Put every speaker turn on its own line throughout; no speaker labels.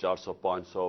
400-500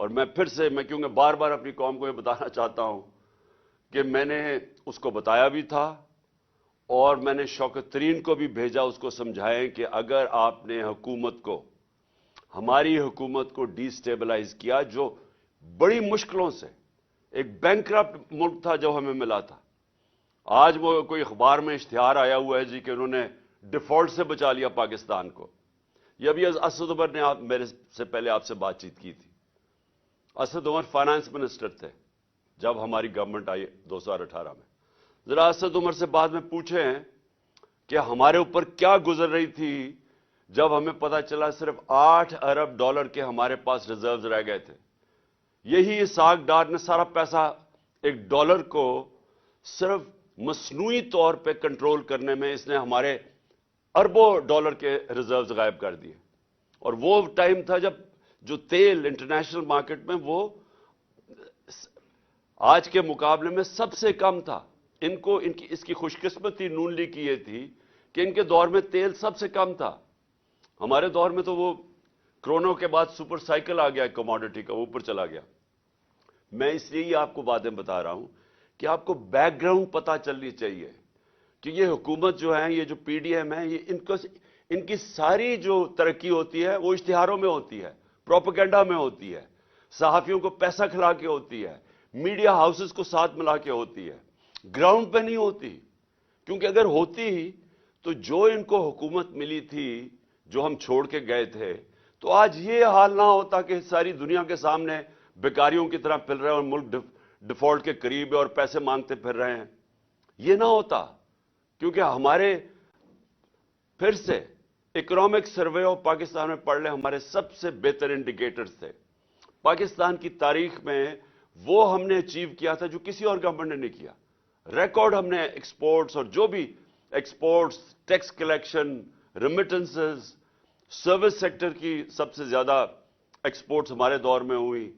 اور میں پھر سے کیونکہ بار بار اپنی قوم کو یہ بتانا چاہتا ہوں کہ میں نے اس کو بتایا بھی تھا اور میں نے شوکت ترین کو بھی بھیجا اس کو سمجھائیں کہ اگر آپ نے حکومت کو، ہماری حکومت کو ڈی سٹیبلائز کیا، جو بڑی مشکلوں سے ایک بینکرپٹ ملک تھا جو ہمیں ملا تھا، آج وہ کوئی اخبار میں اشتہار آیا ہوا ہے جی کہ انہوں نے ڈیفالٹ سے بچا لیا پاکستان کو. یہ ابھی اسد عمر نے میرے سے پہلے آپ سے بات چیت کی تھی. اسد عمر فائنانس منسٹر تھے جب ہماری گورنمنٹ آئی 2018 میں. ذرا اسد عمر سے بعد میں پوچھیں کہ ہمارے اوپر کیا گزر رہی تھی جب ہمیں پتا چلا صرف $8 ارب کے ہمارے پاس ریزروز رہ گئے تھے. یہی اسحاق ڈار نے سارا پیسہ $1 کو صرف مصنوعی طور پہ کنٹرول کرنے میں اس نے ہمارے اربوں ڈالر کے ریزروز غائب کر دیے. اور وہ ٹائم تھا جب جو تیل انٹرنیشنل مارکیٹ میں وہ آج کے مقابلے میں سب سے کم تھا. اس کی خوش قسمتی نون لیگ کی یہ تھی کہ ان کے دور میں تیل سب سے کم تھا. ہمارے دور میں تو وہ کرونا کے بعد سپر سائیکل آ گیا کموڈٹی کا، اوپر چلا گیا. میں اس لیے آپ کو باتیں بتا رہا ہوں کہ آپ کو بیک گراؤنڈ پتا چلنی چاہیے کہ یہ حکومت جو ہے، یہ جو پی ڈی ایم ہے، یہ ان کی ساری جو ترقی ہوتی ہے وہ اشتہاروں میں ہوتی ہے، پروپیگنڈا میں ہوتی ہے، صحافیوں کو پیسہ کھلا کے ہوتی ہے، میڈیا ہاؤسز کو ساتھ ملا کے ہوتی ہے، گراؤنڈ پہ نہیں ہوتی. کیونکہ اگر ہوتی تو جو ان کو حکومت ملی تھی، جو ہم چھوڑ کے گئے تھے، تو آج یہ حال نہ ہوتا کہ ساری دنیا کے سامنے بیکاریوں کی طرح پھر رہے ہیں اور ملک ڈیفالٹ کے قریب ہے اور پیسے مانگتے پھر رہے ہیں. یہ نہ ہوتا کیونکہ ہمارے پھر سے اکنامک سروے آف پاکستان میں پڑھ لیں، ہمارے سب سے بہتر انڈیکیٹرز تھے. پاکستان کی تاریخ میں وہ ہم نے اچیو کیا تھا جو کسی اور گورنمنٹ نے نہیں کیا. ریکارڈ ہم نے ایکسپورٹس اور جو بھی exports, tax collection, remittances, service sector کی سب سے زیادہ ایکسپورٹس ہمارے دور میں ہوئی.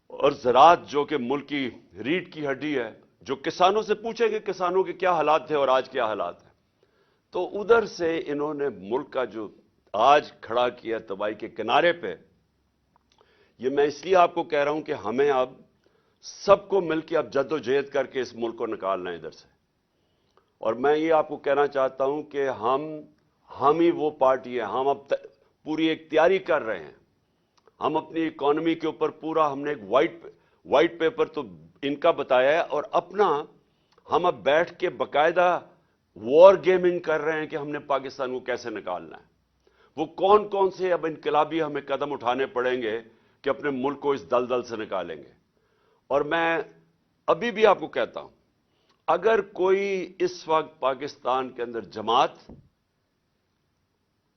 اور زراعت جو کہ ملک کی ریڑھ کی ہڈی ہے، جو کسانوں سے پوچھیں کہ کسانوں کے کیا حالات تھے اور آج کیا حالات ہیں، تو ادھر سے انہوں نے ملک کا جو آج کھڑا کیا تباہی کے کنارے پہ. یہ میں اس لیے آپ کو کہہ رہا ہوں کہ ہمیں اب سب کو مل کے اب جد و جہد کر کے اس ملک کو نکالنا ہے ادھر سے. اور میں یہ آپ کو کہنا چاہتا ہوں کہ ہم ہی وہ پارٹی ہے. ہم اب پوری ایک تیاری کر رہے ہیں. ہم اپنی اکانومی کے اوپر پورا ہم نے ایک وائٹ پیپر تو ان کا بتایا ہے، اور اپنا ہم اب بیٹھ کے باقاعدہ وار گیمنگ کر رہے ہیں کہ ہم نے پاکستان کو کیسے نکالنا ہے. وہ کون کون سے اب انقلابی ہمیں قدم اٹھانے پڑیں گے کہ اپنے ملک کو اس دلدل سے نکالیں گے. اور میں ابھی بھی آپ کو کہتا ہوں، اگر کوئی اس وقت پاکستان کے اندر جماعت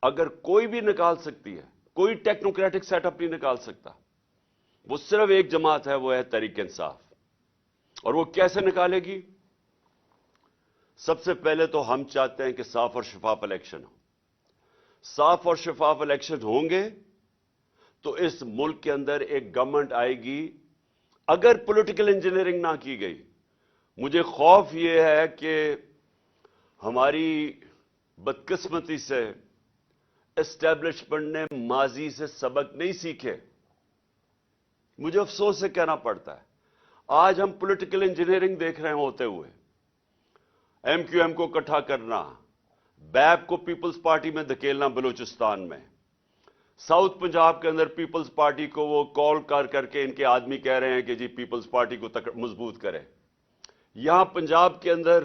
اگر کوئی بھی نکال سکتی ہے، کوئی ٹیکنوکریٹک سیٹ اپ نہیں نکال سکتا. وہ صرف ایک جماعت ہے، وہ ہے تحریک انصاف. اور وہ کیسے نکالے گی؟ سب سے پہلے تو ہم چاہتے ہیں کہ صاف اور شفاف الیکشن ہو. صاف اور شفاف الیکشن ہوں گے تو اس ملک کے اندر ایک گورنمنٹ آئے گی. اگر پولیٹیکل انجینئرنگ نہ کی گئی، مجھے خوف یہ ہے کہ ہماری بدقسمتی سے اسٹیبلشمنٹ نے ماضی سے سبق نہیں سیکھے. مجھے افسوس سے کہنا پڑتا ہے آج ہم پولیٹیکل انجینئرنگ دیکھ رہے ہیں ہوتے ہوئے. ایم کیو ایم کو اکٹھا کرنا، بیپ کو پیپلز پارٹی میں دھکیلنا بلوچستان میں، ساؤتھ پنجاب کے اندر پیپلز پارٹی کو وہ کال کر کے ان کے آدمی کہہ رہے ہیں کہ جی پیپلز پارٹی کو مضبوط کرے. یہاں پنجاب کے اندر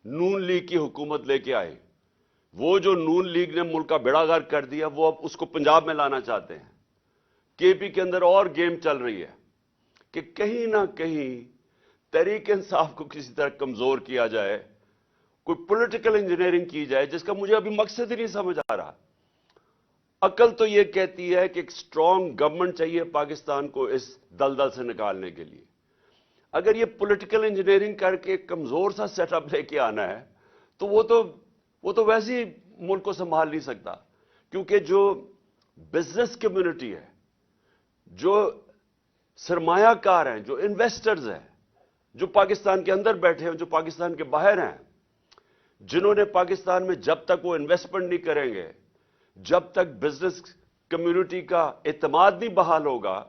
نون لیگ کی حکومت لے کے آئے. وہ جو نون لیگ نے ملک کا بیڑا غرق کر دیا، وہ اب اس کو پنجاب میں لانا چاہتے ہیں. کے پی کے اندر اور گیم چل رہی ہے کہ کہیں نہ کہیں تحریک انصاف کو کسی طرح کمزور کیا جائے، کوئی پولیٹیکل انجینئرنگ کی جائے جس کا مجھے ابھی مقصد ہی نہیں سمجھ آ رہا. عقل تو یہ کہتی ہے کہ ایک سٹرونگ گورنمنٹ چاہیے پاکستان کو اس دلدل سے نکالنے کے لیے. اگر یہ پولیٹیکل انجینئرنگ کر کے کمزور سا سیٹ اپ لے کے آنا ہے تو وہ تو ویسے ہی ملک کو سنبھال نہیں سکتا. کیونکہ جو بزنس کمیونٹی ہے، جو سرمایہ کار ہیں، جو انویسٹرز ہیں، جو پاکستان کے اندر بیٹھے ہیں، جو پاکستان کے باہر ہیں، جنہوں نے پاکستان میں جب تک وہ انویسٹمنٹ نہیں کریں گے، جب تک بزنس کمیونٹی کا اعتماد نہیں بحال ہوگا،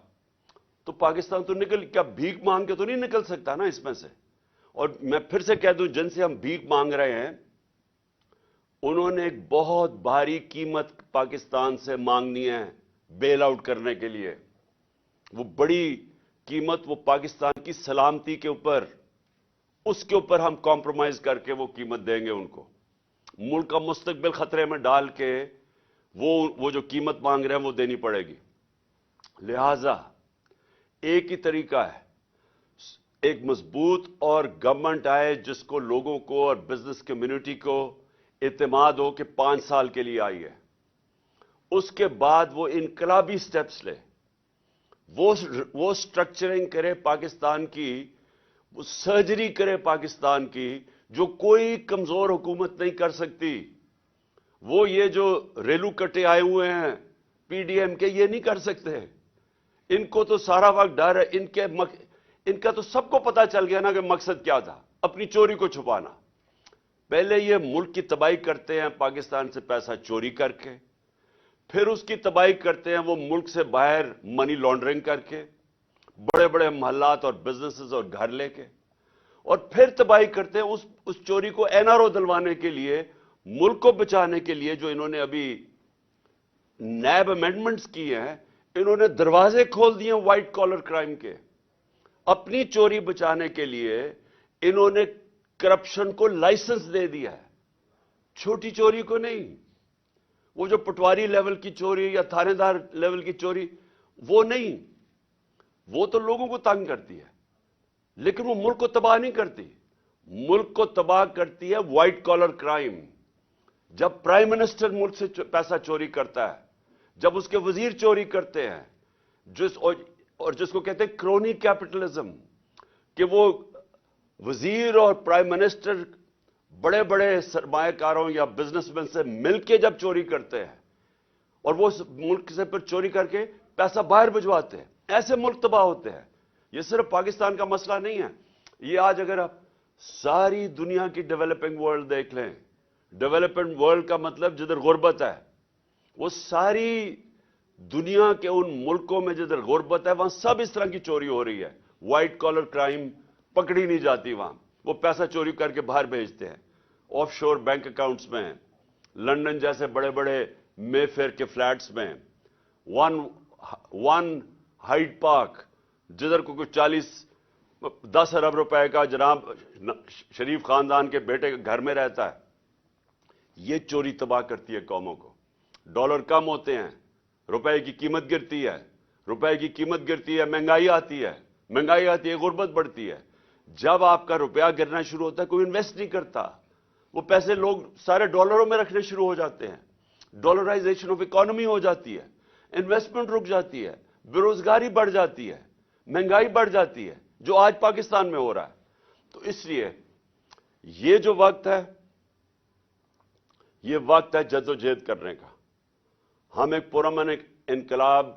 تو پاکستان تو کیا بھیک مانگ کے تو نہیں نکل سکتا نا اس میں سے. اور میں پھر سے کہہ دوں، جن سے ہم بھیک مانگ رہے ہیں انہوں نے ایک بہت بھاری قیمت پاکستان سے مانگنی ہے بیل آؤٹ کرنے کے لیے. وہ بڑی قیمت وہ پاکستان کی سلامتی کے اوپر، اس کے اوپر ہم کمپرومائز کر کے وہ قیمت دیں گے ان کو. ملک کا مستقبل خطرے میں ڈال کے وہ جو قیمت مانگ رہے ہیں وہ دینی پڑے گی. لہذا ایک ہی طریقہ ہے، ایک مضبوط اور گورنمنٹ آئے جس کو لوگوں کو اور بزنس کمیونٹی کو اعتماد ہو کہ 5 سال کے لیے آئی ہے. اس کے بعد وہ انقلابی سٹیپس لے، وہ سٹرکچرنگ کرے پاکستان کی، وہ سرجری کرے پاکستان کی جو کوئی کمزور حکومت نہیں کر سکتی. وہ یہ جو ریلو کٹے آئے ہوئے ہیں پی ڈی ایم کے، یہ نہیں کر سکتے. ان کو تو سارا وقت ڈر ہے. ان کا تو سب کو پتا چل گیا نا کہ مقصد کیا تھا، اپنی چوری کو چھپانا. پہلے یہ ملک کی تباہی کرتے ہیں پاکستان سے پیسہ چوری کر کے، پھر اس کی تباہی کرتے ہیں وہ ملک سے باہر منی لانڈرنگ کر کے، بڑے بڑے محلات اور بزنسز اور گھر لے کے، اور پھر تباہی کرتے ہیں اس چوری کو این آر او دلوانے کے لیے، ملک کو بچانے کے لیے. جو انہوں نے ابھی نیب امینڈمنٹس کیے ہیں، انہوں نے دروازے کھول دیے وائٹ کالر کرائم کے. اپنی چوری بچانے کے لیے انہوں نے کرپشن کو لائسنس دے دیا ہے، چھوٹی چوری کو نہیں. وہ جو پٹواری لیول کی چوری یا تھانے دار لیول کی چوری وہ نہیں، وہ تو لوگوں کو تنگ کرتی ہے، لیکن وہ ملک کو تباہ نہیں کرتی. ملک کو تباہ کرتی ہے وائٹ کالر کرائم. جب پرائم منسٹر ملک سے پیسہ چوری کرتا ہے، جب اس کے وزیر چوری کرتے ہیں، جس کو کہتے ہیں کرونی کیپٹلزم، کہ وہ وزیر اور پرائم منسٹر بڑے بڑے سرمایہ کاروں یا بزنس مین سے مل کے جب چوری کرتے ہیں اور وہ ملک سے پھر چوری کر کے پیسہ باہر بھجواتے ہیں، ایسے ملک تباہ ہوتے ہیں. یہ صرف پاکستان کا مسئلہ نہیں ہے. یہ آج اگر آپ ساری دنیا کی ڈیولپنگ ورلڈ دیکھ لیں، ڈیولپنگ ورلڈ کا مطلب جدھر غربت ہے، وہ ساری دنیا کے ان ملکوں میں جدھر غربت ہے وہاں سب اس طرح کی چوری ہو رہی ہے. وائٹ کالر کرائم پکڑی نہیں جاتی وہاں، وہ پیسہ چوری کر کے باہر بھیجتے ہیں آف شور بینک اکاؤنٹس میں، لندن جیسے بڑے بڑے مے فیئر کے فلیٹس میں، ون ہائیڈ پارک جدھر کو کوئی 10 ارب روپے کا جناب شریف خاندان کے بیٹے کے گھر میں رہتا ہے. یہ چوری تباہ کرتی ہے قوموں کو. ڈالر کم ہوتے ہیں، روپے کی قیمت گرتی ہے، روپے کی قیمت گرتی ہے، مہنگائی آتی ہے، غربت بڑھتی ہے. جب آپ کا روپیہ گرنا شروع ہوتا ہے کوئی انویسٹ نہیں کرتا، وہ پیسے لوگ سارے ڈالروں میں رکھنے شروع ہو جاتے ہیں، ڈالرائزیشن آف اکانومی ہو جاتی ہے، انویسٹمنٹ رک جاتی ہے، بے روزگاری بڑھ جاتی ہے، مہنگائی بڑھ جاتی ہے، جو آج پاکستان میں ہو رہا ہے. تو اس لیے یہ جو وقت ہے، یہ وقت ہے جدوجہد کرنے کا. ہم ایک پرامن انقلاب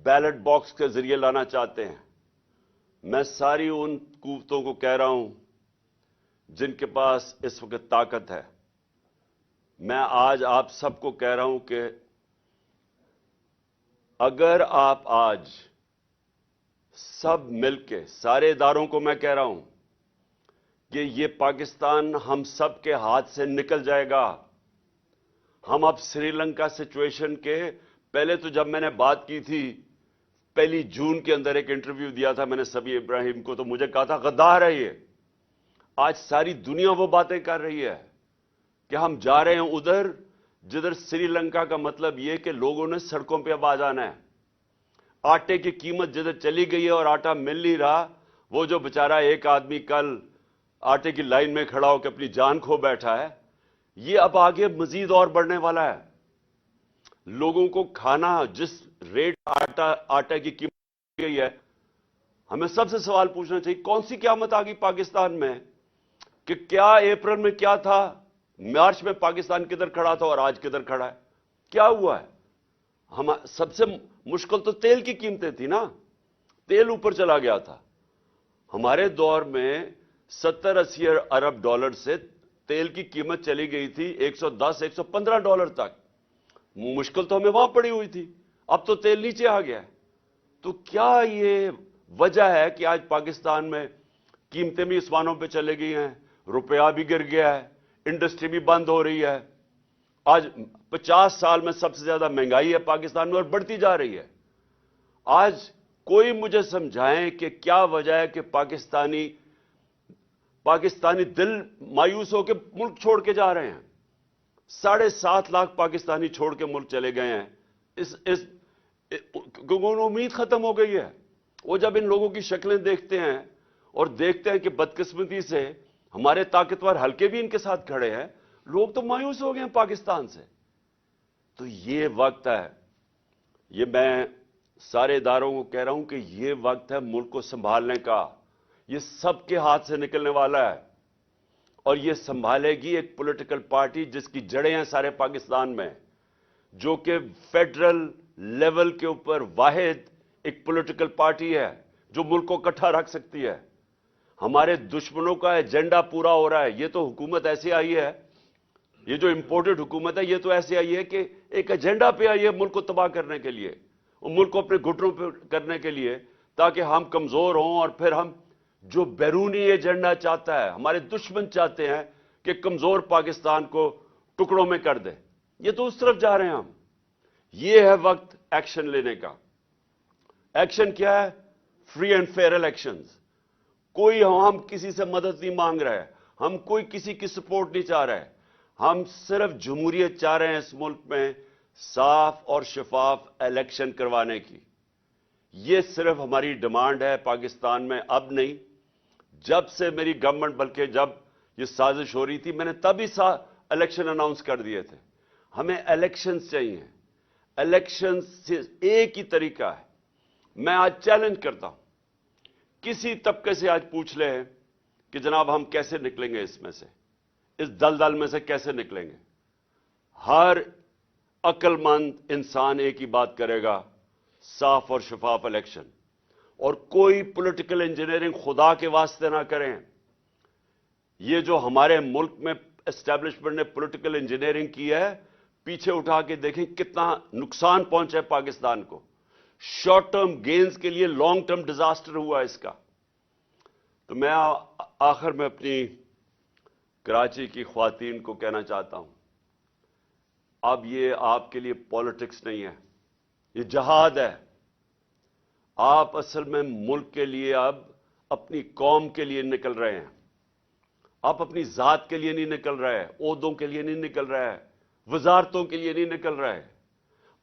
بیلٹ باکس کے ذریعے لانا چاہتے ہیں. میں ساری ان قوتوں کو کہہ رہا ہوں جن کے پاس اس وقت طاقت ہے، میں آج آپ سب کو کہہ رہا ہوں کہ اگر آپ آج سب مل کے، سارے اداروں کو میں کہہ رہا ہوں کہ یہ پاکستان ہم سب کے ہاتھ سے نکل جائے گا. ہم اب سری لنکا سچویشن کے پہلے تو جب میں نے بات کی تھی 1 جون کے اندر ایک انٹرویو دیا تھا میں نے سبی ابراہیم کو، تو مجھے کہا تھا غدار ہے یہ. آج ساری دنیا وہ باتیں کر رہی ہے کہ ہم جا رہے ہیں ادھر جدھر سری لنکا کا مطلب یہ کہ لوگوں نے سڑکوں پہ اب آ جانا ہے. آٹے کی قیمت جدھر چلی گئی ہے اور آٹا مل نہیں رہا، وہ جو بیچارہ ایک آدمی کل آٹے کی لائن میں کھڑا ہو کے اپنی جان کھو بیٹھا ہے، یہ اب آگے مزید اور بڑھنے والا ہے. لوگوں کو کھانا جس ریٹ آٹا کی قیمت گئی ہے، ہمیں سب سے سوال پوچھنا چاہیے کون سی قیامت آ گئی پاکستان میں؟ کہ کیا اپریل میں کیا تھا، مارچ میں پاکستان کدھر کھڑا تھا اور آج کدھر کھڑا ہے؟ کیا ہوا ہے؟ ہم سب سے مشکل تو تیل کی قیمتیں تھی نا، تیل اوپر چلا گیا تھا. ہمارے دور میں 70-80 ارب ڈالر سے تیل کی قیمت چلی گئی تھی $110-115 تک. مشکل تو ہمیں وہاں پڑی ہوئی تھی. اب تو تیل نیچے آ گیا ہے. تو کیا یہ وجہ ہے کہ آج پاکستان میں قیمتیں بھی آسمانوں پہ چلے گئی ہیں, روپیہ بھی گر گیا ہے, انڈسٹری بھی بند ہو رہی ہے, آج 50 سال میں سب سے زیادہ مہنگائی ہے پاکستان میں اور بڑھتی جا رہی ہے. آج کوئی مجھے سمجھائیں کہ کیا وجہ ہے کہ پاکستانی دل مایوس ہو کے ملک چھوڑ کے جا رہے ہیں. 7.5 لاکھ پاکستانی چھوڑ کے ملک چلے گئے ہیں. کیونکہ امید ختم ہو گئی ہے. وہ جب ان لوگوں کی شکلیں دیکھتے ہیں اور دیکھتے ہیں کہ بدقسمتی سے ہمارے طاقتور حلقے بھی ان کے ساتھ کھڑے ہیں, لوگ تو مایوس ہو گئے ہیں پاکستان سے. تو یہ وقت ہے, یہ میں سارے اداروں کو کہہ رہا ہوں کہ یہ وقت ہے ملک کو سنبھالنے کا. یہ سب کے ہاتھ سے نکلنے والا ہے اور یہ سنبھالے گی ایک پولیٹیکل پارٹی جس کی جڑیں ہیں سارے پاکستان میں, جو کہ فیڈرل لیول کے اوپر واحد ایک پولیٹیکل پارٹی ہے جو ملک کو اکٹھا رکھ سکتی ہے. ہمارے دشمنوں کا ایجنڈا پورا ہو رہا ہے. یہ تو حکومت ایسی آئی ہے, یہ جو امپورٹڈ حکومت ہے یہ تو ایسے آئی ہے کہ ایک ایجنڈا پہ آئی ہے ملک کو تباہ کرنے کے لیے, اور ملک کو اپنے گھٹنوں پہ کرنے کے لیے, تاکہ ہم کمزور ہوں اور پھر ہم جو بیرونی ایجنڈا چاہتا ہے, ہمارے دشمن چاہتے ہیں کہ کمزور پاکستان کو ٹکڑوں میں کر دے, یہ تو اس طرف جا رہے ہیں ہم. یہ ہے وقت ایکشن لینے کا. ایکشن کیا ہے؟ Free and fair elections. کوئی ہم کسی سے مدد نہیں مانگ رہے, ہم کوئی کسی کی سپورٹ نہیں چاہ رہے, ہم صرف جمہوریت چاہ رہے ہیں اس ملک میں صاف اور شفاف الیکشن کروانے کی. یہ صرف ہماری ڈیمانڈ ہے پاکستان میں, اب نہیں. جب سے میری گورنمنٹ, بلکہ جب یہ سازش ہو رہی تھی میں نے تب ہی الیکشن اناؤنس کر دیے تھے. ہمیں الیکشنز چاہیے. الیکشن سے ایک ہی طریقہ ہے. میں آج چیلنج کرتا ہوں, کسی طبقے سے آج پوچھ لیں کہ جناب ہم کیسے نکلیں گے اس میں سے, اس دلدل میں سے کیسے نکلیں گے. ہر عقل مند انسان ایک ہی بات کرے گا, صاف اور شفاف الیکشن. اور کوئی پولیٹیکل انجینئرنگ خدا کے واسطے نہ کریں. یہ جو ہمارے ملک میں اسٹیبلشمنٹ نے پولیٹیکل انجینئرنگ کی ہے, پیچھے اٹھا کے دیکھیں کتنا نقصان پہنچا ہے پاکستان کو. شارٹ ٹرم گینز کے لیے لانگ ٹرم ڈیزاسٹر ہوا اس کا. تو میں آخر میں اپنی کراچی کی خواتین کو کہنا چاہتا ہوں, اب یہ آپ کے لیے پالیٹکس نہیں ہے, یہ جہاد ہے. آپ اصل میں ملک کے لیے, اب اپنی قوم کے لیے نکل رہے ہیں. آپ اپنی ذات کے لیے نہیں نکل رہے, عہدوں کے لیے نہیں نکل رہے, وزارتوں کے لیے نہیں نکل رہے.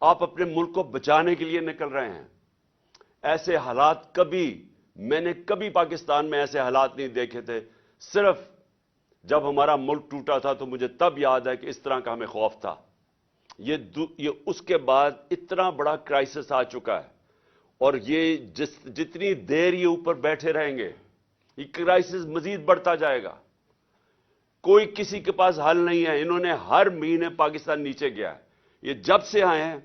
آپ اپنے ملک کو بچانے کے لیے نکل رہے ہیں. ایسے حالات میں نے کبھی پاکستان میں ایسے حالات نہیں دیکھے تھے. صرف جب ہمارا ملک ٹوٹا تھا تو مجھے تب یاد ہے کہ اس طرح کا ہمیں خوف تھا. یہ اس کے بعد اتنا بڑا کرائسس آ چکا ہے, اور یہ جتنی دیر یہ اوپر بیٹھے رہیں گے یہ کرائسس مزید بڑھتا جائے گا. کوئی کسی کے پاس حل نہیں ہے. انہوں نے ہر مہینے پاکستان نیچے گیا ہے. یہ جب سے آئے ہیں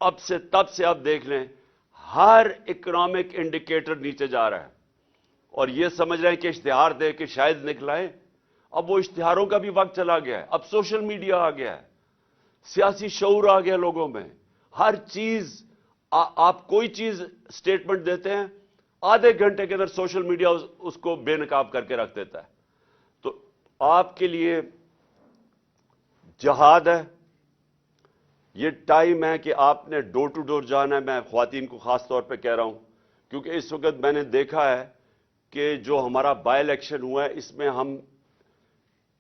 اب سے تب سے آپ دیکھ لیں ہر اکنامک انڈیکیٹر نیچے جا رہا ہے. اور یہ سمجھ رہے ہیں کہ اشتہار دے کے شاید نکلائیں. اب وہ اشتہاروں کا بھی وقت چلا گیا ہے. اب سوشل میڈیا آ گیا ہے, سیاسی شعور آ گیا لوگوں میں. ہر چیز آپ کوئی چیز سٹیٹمنٹ دیتے ہیں, آدھے گھنٹے کے اندر سوشل میڈیا اس کو بے نقاب کر کے رکھ دیتا ہے. تو آپ کے لیے جہاد ہے. یہ ٹائم ہے کہ آپ نے ڈور ٹو ڈور جانا ہے. میں خواتین کو خاص طور پہ کہہ رہا ہوں, کیونکہ اس وقت میں نے دیکھا ہے کہ جو ہمارا بائی الیکشن ہوا ہے اس میں ہم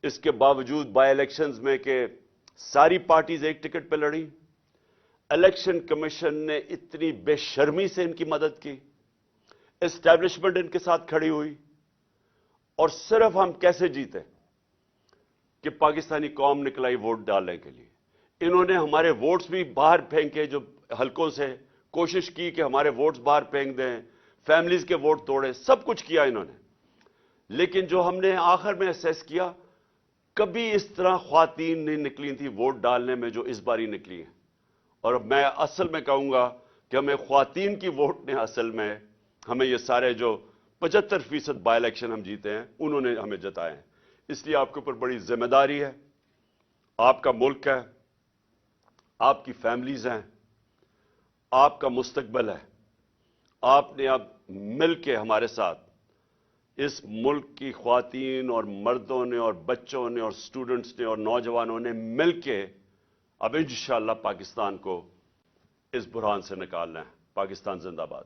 اس کے باوجود بائی الیکشنز میں کہ ساری پارٹیز ایک ٹکٹ پہ لڑی, الیکشن کمیشن نے اتنی بے شرمی سے ان کی مدد کی, اسٹیبلشمنٹ ان کے ساتھ کھڑی ہوئی, اور صرف ہم کیسے جیتے کہ پاکستانی قوم نکلائی ووٹ ڈالنے کے لیے. انہوں نے ہمارے ووٹس بھی باہر پھینکے, جو حلقوں سے کوشش کی کہ ہمارے ووٹس باہر پھینک دیں, فیملیز کے ووٹ توڑے, سب کچھ کیا انہوں نے. لیکن جو ہم نے آخر میں اسیس کیا, کبھی اس طرح خواتین نہیں نکلی تھی ووٹ ڈالنے میں جو اس باری نکلی ہیں. اور میں اصل میں کہوں گا کہ ہمیں خواتین کی ووٹ نے اصل میں ہمیں یہ سارے جو 75% بائی الیکشن ہم جیتے ہیں انہوں نے ہمیں جتائے ہیں. اس لیے آپ کے اوپر بڑی ذمہ داری ہے. آپ کا ملک ہے, آپ کی فیملیز ہیں, آپ کا مستقبل ہے. آپ نے اب مل کے ہمارے ساتھ اس ملک کی خواتین اور مردوں نے اور بچوں نے اور سٹوڈنٹس نے اور نوجوانوں نے مل کے اب انشاءاللہ پاکستان کو اس بحران سے نکالنا ہے. پاکستان زندہ باد.